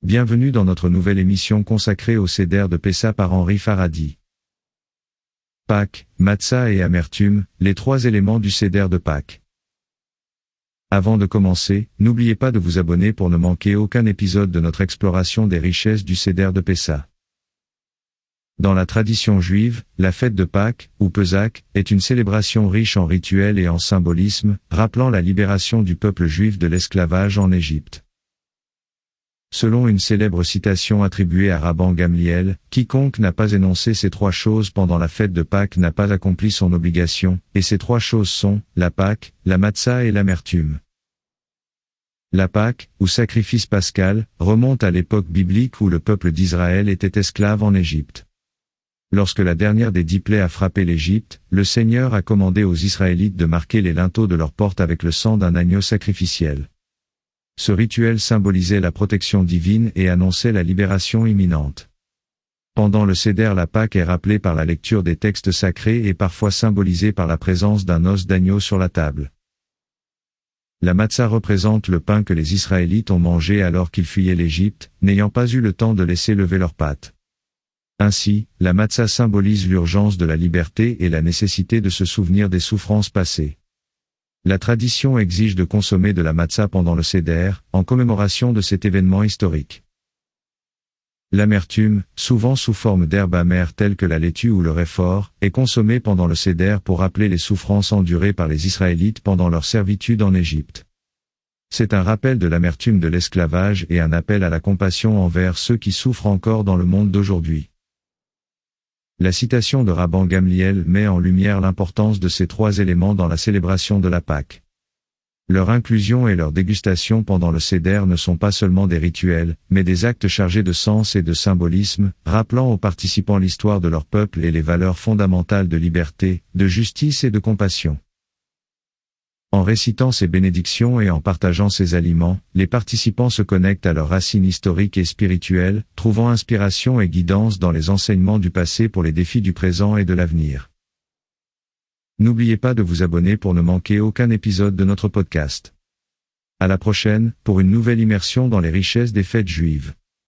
Bienvenue dans notre nouvelle émission consacrée au Seder de Pessa par Henri Faradi. Pâques, matzah et amertume, les trois éléments du Seder de Pâques. Avant de commencer, n'oubliez pas de vous abonner pour ne manquer aucun épisode de notre exploration des richesses du Seder de Pessa. Dans la tradition juive, la fête de Pâques, ou Pesach, est une célébration riche en rituels et en symbolisme, rappelant la libération du peuple juif de l'esclavage en Égypte. Selon une célèbre citation attribuée à Rabban Gamliel, quiconque n'a pas énoncé ces trois choses pendant la fête de Pâques n'a pas accompli son obligation, et ces trois choses sont, la Pâque, la matzah et l'amertume. La Pâque, ou sacrifice pascal, remonte à l'époque biblique où le peuple d'Israël était esclave en Égypte. Lorsque la dernière des 10 plaies a frappé l'Égypte, le Seigneur a commandé aux Israélites de marquer les linteaux de leurs portes avec le sang d'un agneau sacrificiel. Ce rituel symbolisait la protection divine et annonçait la libération imminente. Pendant le Seder, la Pâque est rappelée par la lecture des textes sacrés et parfois symbolisée par la présence d'un os d'agneau sur la table. La matzah représente le pain que les Israélites ont mangé alors qu'ils fuyaient l'Égypte, n'ayant pas eu le temps de laisser lever leurs pattes. Ainsi, la matzah symbolise l'urgence de la liberté et la nécessité de se souvenir des souffrances passées. La tradition exige de consommer de la matzah pendant le Seder, en commémoration de cet événement historique. L'amertume, souvent sous forme d'herbes amères telles que la laitue ou le réfort, est consommée pendant le Seder pour rappeler les souffrances endurées par les Israélites pendant leur servitude en Égypte. C'est un rappel de l'amertume de l'esclavage et un appel à la compassion envers ceux qui souffrent encore dans le monde d'aujourd'hui. La citation de Rabban Gamliel met en lumière l'importance de ces trois éléments dans la célébration de la Pâque. Leur inclusion et leur dégustation pendant le Seder ne sont pas seulement des rituels, mais des actes chargés de sens et de symbolisme, rappelant aux participants l'histoire de leur peuple et les valeurs fondamentales de liberté, de justice et de compassion. En récitant ces bénédictions et en partageant ces aliments, les participants se connectent à leurs racines historiques et spirituelles, trouvant inspiration et guidance dans les enseignements du passé pour les défis du présent et de l'avenir. N'oubliez pas de vous abonner pour ne manquer aucun épisode de notre podcast. À la prochaine, pour une nouvelle immersion dans les richesses des fêtes juives.